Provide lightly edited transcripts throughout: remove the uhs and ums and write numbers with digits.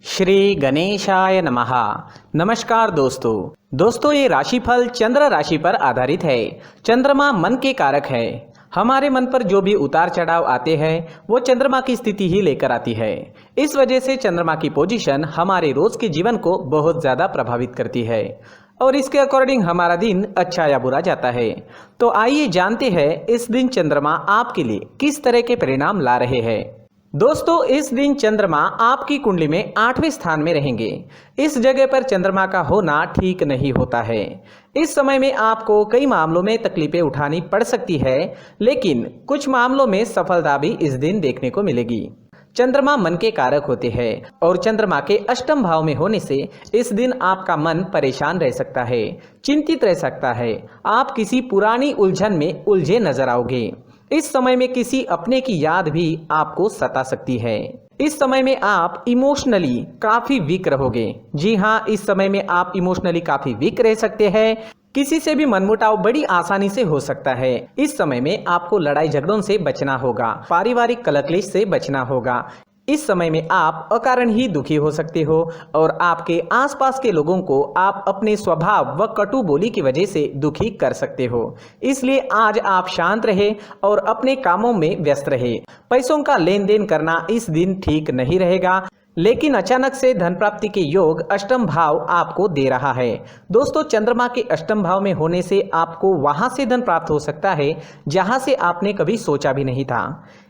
श्री गणेशाय नमः। नमस्कार दोस्तों ये राशिफल चंद्र राशि पर आधारित है। चंद्रमा मन के कारक है। हमारे मन पर जो भी उतार चढ़ाव आते हैं वो चंद्रमा की स्थिति ही लेकर आती है। इस वजह से चंद्रमा की पोजीशन हमारे रोज के जीवन को बहुत ज्यादा प्रभावित करती है और इसके अकॉर्डिंग हमारा दिन अच्छा या बुरा जाता है। तो आइए जानते हैं इस दिन चंद्रमा आपके लिए किस तरह के परिणाम ला रहे हैं। दोस्तों इस दिन चंद्रमा आपकी कुंडली में 8वें स्थान में रहेंगे। इस जगह पर चंद्रमा का होना ठीक नहीं होता है। इस समय में आपको कई मामलों में तकलीफें उठानी पड़ सकती है, लेकिन कुछ मामलों में सफलता भी इस दिन देखने को मिलेगी। चंद्रमा मन के कारक होते हैं और चंद्रमा के अष्टम भाव में होने से इस दिन आपका मन परेशान रह सकता है, चिंतित रह सकता है। आप किसी पुरानी उलझन में उलझे नजर आओगे। इस समय में किसी अपने की याद भी आपको सता सकती है। इस समय में आप इमोशनली काफी वीक रहोगे। जी हाँ, इस समय में आप इमोशनली काफी वीक रह सकते हैं। किसी से भी मनमुटाव बड़ी आसानी से हो सकता है। इस समय में आपको लड़ाई झगड़ों से बचना होगा, पारिवारिक कलह से बचना होगा। इस समय में आप अकारण ही दुखी हो सकते हो और आपके आसपास के लोगों को आप अपने स्वभाव व कटु बोली की वजह से दुखी कर सकते हो। इसलिए आज आप शांत रहे और अपने कामों में व्यस्त रहे। पैसों का लेन देन करना इस दिन ठीक नहीं रहेगा, लेकिन अचानक से धन प्राप्ति के योग अष्टम भाव आपको दे रहा है। दोस्तों चंद्रमा के अष्टम भाव में होने से आपको वहां से धन प्राप्त हो सकता है जहां से आपने कभी सोचा भी नहीं था।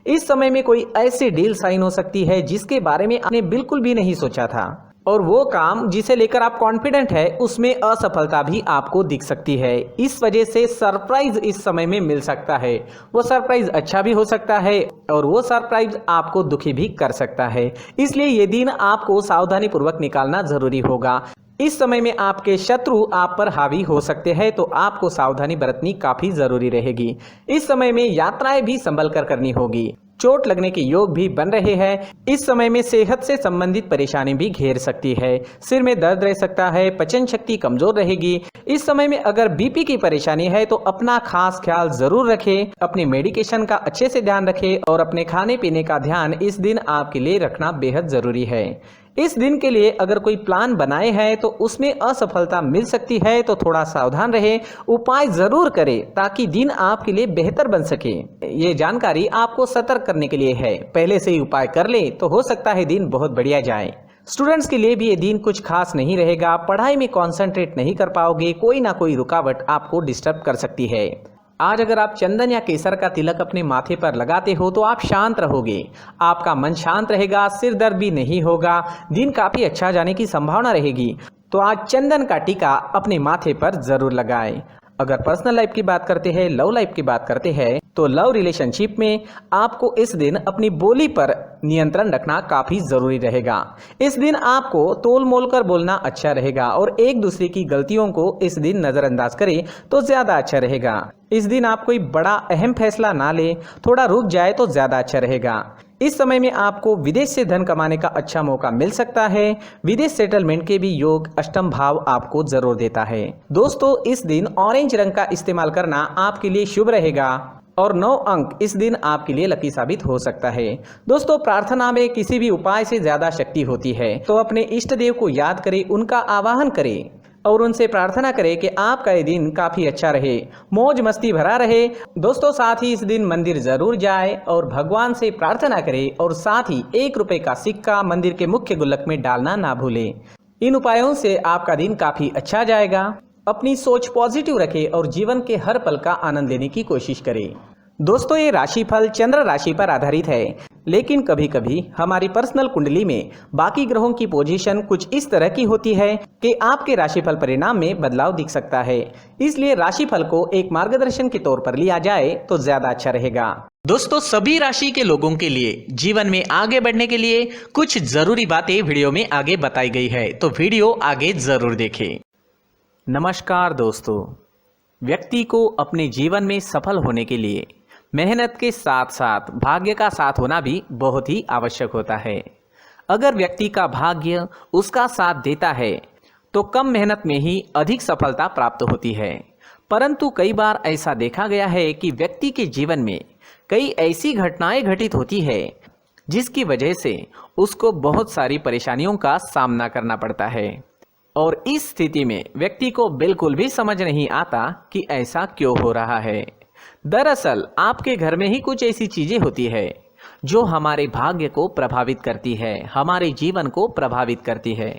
इस समय में कोई ऐसी डील साइन हो सकती है जिसके बारे में आपने बिल्कुल भी नहीं सोचा था और वो काम जिसे लेकर आप कॉन्फिडेंट है उसमें असफलता भी आपको दिख सकती है। इस वजह से सरप्राइज इस समय में मिल सकता है। वो सरप्राइज अच्छा भी हो सकता है और वो सरप्राइज आपको दुखी भी कर सकता है। इसलिए ये दिन आपको सावधानी पूर्वक निकालना जरूरी होगा। इस समय में आपके शत्रु आप पर हावी हो सकते हैं, तो आपको सावधानी बरतनी काफी जरूरी रहेगी। इस समय में यात्राएं भी संभल कर करनी होगी। चोट लगने के योग भी बन रहे हैं। इस समय में सेहत से संबंधित परेशानी भी घेर सकती है। सिर में दर्द रह सकता है, पचन शक्ति कमजोर रहेगी। इस समय में अगर बीपी की परेशानी है तो अपना खास ख्याल जरूर रखें। अपने मेडिकेशन का अच्छे से ध्यान रखें और अपने खाने पीने का ध्यान इस दिन आपके लिए रखना बेहद जरूरी है। इस दिन के लिए अगर कोई प्लान बनाए हैं तो उसमें असफलता मिल सकती है, तो थोड़ा सावधान रहे, उपाय जरूर करें ताकि दिन आपके लिए बेहतर बन सके। ये जानकारी आपको सतर्क करने के लिए है। पहले से ही उपाय कर ले तो हो सकता है दिन बहुत बढ़िया जाए। स्टूडेंट्स के लिए भी ये दिन कुछ खास नहीं रहेगा। पढ़ाई में कॉन्सेंट्रेट नहीं कर पाओगे, कोई ना कोई रुकावट आपको डिस्टर्ब कर सकती है। आज अगर आप चंदन या केसर का तिलक अपने माथे पर लगाते हो तो आप शांत रहोगे, आपका मन शांत रहेगा, सिर दर्द भी नहीं होगा, दिन काफी अच्छा जाने की संभावना रहेगी। तो आज चंदन का टीका अपने माथे पर जरूर लगाएं। अगर पर्सनल लाइफ की बात करते हैं, लव लाइफ की बात करते हैं, तो लव रिलेशनशिप में आपको इस दिन अपनी बोली पर नियंत्रण रखना काफी जरूरी रहेगा। इस दिन आपको तोल मोल कर बोलना अच्छा रहेगा और एक दूसरे की गलतियों को इस दिन नजरअंदाज करें तो ज्यादा अच्छा रहेगा। इस दिन आप कोई बड़ा अहम फैसला ना ले, थोड़ा रुक जाए तो ज्यादा अच्छा रहेगा। इस समय में आपको विदेश से धन कमाने का अच्छा मौका मिल सकता है। विदेश सेटलमेंट के भी योग अष्टम भाव आपको जरूर देता है। दोस्तों इस दिन ऑरेंज रंग का इस्तेमाल करना आपके लिए शुभ रहेगा और 9 अंक इस दिन आपके लिए लकी साबित हो सकता है। दोस्तों प्रार्थना में किसी भी उपाय से ज्यादा शक्ति होती है, तो अपने इष्ट देव को याद करें, उनका आवाहन करें और उनसे प्रार्थना करें कि आपका ये दिन काफी अच्छा रहे, मौज मस्ती भरा रहे। दोस्तों साथ ही इस दिन मंदिर जरूर जाए और भगवान से प्रार्थना करें और साथ ही 1 रुपए का सिक्का मंदिर के मुख्य गुल्लक में डालना ना भूलें। इन उपायों से आपका दिन काफी अच्छा जाएगा। अपनी सोच पॉजिटिव रखें और जीवन के हर पल का आनंद लेने की कोशिश करें। दोस्तों ये राशिफल चंद्र राशि पर आधारित है, लेकिन कभी कभी हमारी पर्सनल कुंडली में बाकी ग्रहों की पोजीशन कुछ इस तरह की होती है कि आपके राशिफल परिणाम में बदलाव दिख सकता है। इसलिए राशिफल को एक मार्गदर्शन के तौर पर लिया जाए तो ज्यादा अच्छा रहेगा। दोस्तों सभी राशि के लोगों के लिए जीवन में आगे बढ़ने के लिए कुछ जरूरी बातें वीडियो में आगे बताई गई है, तो वीडियो आगे जरूर देखें। नमस्कार दोस्तों, व्यक्ति को अपने जीवन में सफल होने के लिए मेहनत के साथ साथ भाग्य का साथ होना भी बहुत ही आवश्यक होता है। अगर व्यक्ति का भाग्य उसका साथ देता है तो कम मेहनत में ही अधिक सफलता प्राप्त होती है। परंतु कई बार ऐसा देखा गया है कि व्यक्ति के जीवन में कई ऐसी घटनाएं घटित होती है जिसकी वजह से उसको बहुत सारी परेशानियों का सामना करना पड़ता है। और इस स्थिति में व्यक्ति को बिल्कुल भी समझ नहीं आता कि ऐसा क्यों हो रहा है। दरअसल आपके घर में ही कुछ ऐसी चीजें होती है जो हमारे भाग्य को प्रभावित करती है, हमारे जीवन को प्रभावित करती है,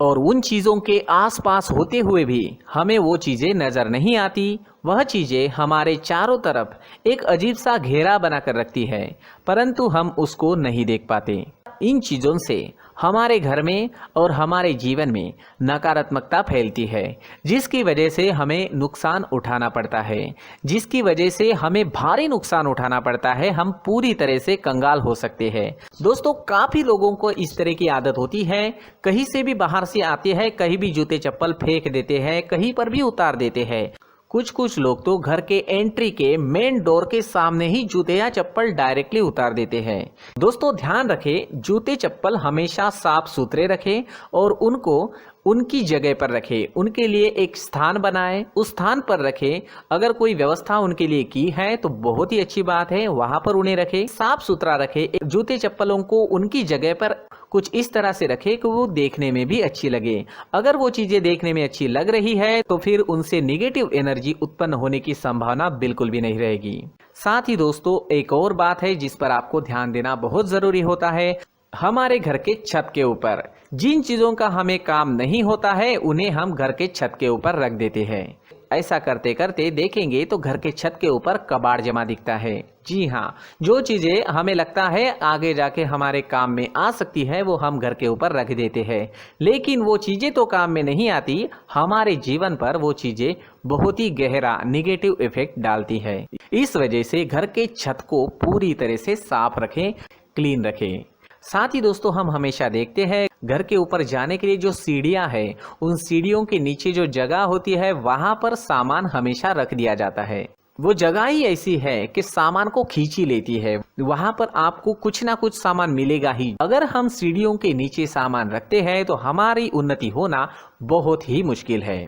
और उन चीज़ों के आसपास होते हुए भी हमें वो चीज़ें नज़र नहीं आती। वह चीज़ें हमारे चारों तरफ एक अजीब सा घेरा बनाकर रखती है, परंतु हम उसको नहीं देख पाते। इन चीज़ों से हमारे घर में और हमारे जीवन में नकारात्मकता फैलती है, जिसकी वजह से हमें नुकसान उठाना पड़ता है, जिसकी वजह से हमें भारी नुकसान उठाना पड़ता है। हम पूरी तरह से कंगाल हो सकते हैं। दोस्तों, काफ़ी लोगों को इस तरह की आदत होती है, कहीं से भी बाहर से आते हैं, कहीं भी जूते चप्पल फेंक देते हैं, कहीं पर भी उतार देते हैं। कुछ लोग तो घर के एंट्री के मेन डोर के सामने ही जूते या चप्पल डायरेक्टली उतार देते हैं। दोस्तों, ध्यान रखें, जूते चप्पल हमेशा साफ सुथरे रखें और उनको उनकी जगह पर रखें। उनके लिए एक स्थान बनाएं, उस स्थान पर रखें। अगर कोई व्यवस्था उनके लिए की है तो बहुत ही अच्छी बात है, वहां पर उन्हें रखें, साफ सुथरा रखें। जूते चप्पलों को उनकी जगह पर कुछ इस तरह से रखें कि वो देखने में भी अच्छी लगे। अगर वो चीजें देखने में अच्छी लग रही है तो फिर उनसे निगेटिव एनर्जी उत्पन्न होने की संभावना बिल्कुल भी नहीं रहेगी। साथ ही दोस्तों, एक और बात है जिस पर आपको ध्यान देना बहुत जरूरी होता है। हमारे घर के छत के ऊपर जिन चीजों का हमें काम नहीं होता है उन्हें हम घर के छत के ऊपर रख देते हैं। ऐसा करते करते देखेंगे तो घर के छत के ऊपर कबाड़ जमा दिखता है। जी हाँ, जो चीजें हमें लगता है आगे जाके हमारे काम में आ सकती है वो हम घर के ऊपर रख देते हैं, लेकिन वो चीजें तो काम में नहीं आती, हमारे जीवन पर वो चीजें बहुत ही गहरा निगेटिव इफेक्ट डालती है। इस वजह से घर के छत को पूरी तरह से साफ रखें, क्लीन रखें। साथ ही दोस्तों, हम हमेशा देखते हैं घर के ऊपर जाने के लिए जो सीढ़ियां हैं, उन सीढ़ियों के नीचे जो जगह होती है वहां पर सामान हमेशा रख दिया जाता है। वो जगह ही ऐसी है कि सामान को खींची लेती है, वहां पर आपको कुछ ना कुछ सामान मिलेगा ही। अगर हम सीढ़ियों के नीचे सामान रखते हैं तो हमारी उन्नति होना बहुत ही मुश्किल है।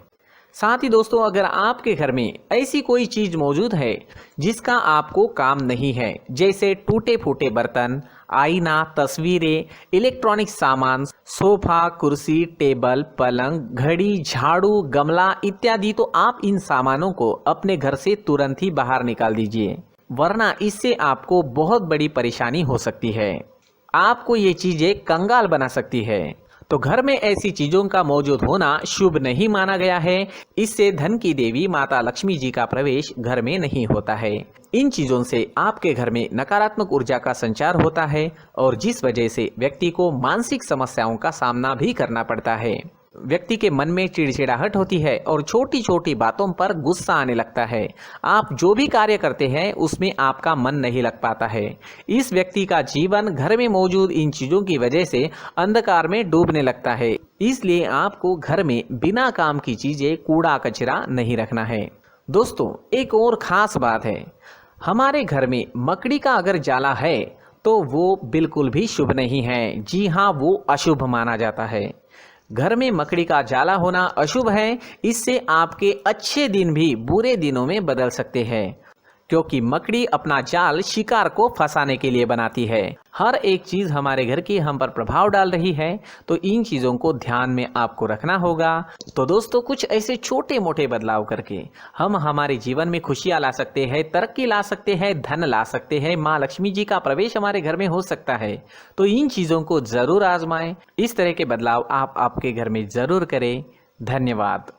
साथ ही दोस्तों, अगर आपके घर में ऐसी कोई चीज मौजूद है जिसका आपको काम नहीं है, जैसे टूटे फूटे बर्तन, आईना, तस्वीरें, इलेक्ट्रॉनिक सामान, सोफा, कुर्सी, टेबल, पलंग, घड़ी, झाड़ू, गमला इत्यादि, तो आप इन सामानों को अपने घर से तुरंत ही बाहर निकाल दीजिए, वरना इससे आपको बहुत बड़ी परेशानी हो सकती है। आपको ये चीजें कंगाल बना सकती है। तो घर में ऐसी चीजों का मौजूद होना शुभ नहीं माना गया है। इससे धन की देवी माता लक्ष्मी जी का प्रवेश घर में नहीं होता है। इन चीजों से आपके घर में नकारात्मक ऊर्जा का संचार होता है और जिस वजह से व्यक्ति को मानसिक समस्याओं का सामना भी करना पड़ता है। व्यक्ति के मन में चिड़चिड़ाहट होती है और छोटी छोटी बातों पर गुस्सा आने लगता है। आप जो भी कार्य करते हैं उसमें आपका मन नहीं लग पाता है। इस व्यक्ति का जीवन घर में मौजूद इन चीजों की वजह से अंधकार में डूबने लगता है। इसलिए आपको घर में बिना काम की चीजें, कूड़ा कचरा नहीं रखना है। दोस्तों, एक और खास बात है, हमारे घर में मकड़ी का अगर जाला है तो वो बिल्कुल भी शुभ नहीं है। जी हाँ, वो अशुभ माना जाता है। घर में मकड़ी का जाला होना अशुभ है। इससे आपके अच्छे दिन भी बुरे दिनों में बदल सकते हैं, क्योंकि मकड़ी अपना जाल शिकार को फंसाने के लिए बनाती है। हर एक चीज हमारे घर की हम पर प्रभाव डाल रही है, तो इन चीजों को ध्यान में आपको रखना होगा। तो दोस्तों, कुछ ऐसे छोटे मोटे बदलाव करके हम हमारे जीवन में खुशियां ला सकते हैं, तरक्की ला सकते हैं, धन ला सकते हैं, माँ लक्ष्मी जी का प्रवेश हमारे घर में हो सकता है। तो इन चीजों को जरूर आजमाएं। इस तरह के बदलाव आप आपके घर में जरूर करें। धन्यवाद।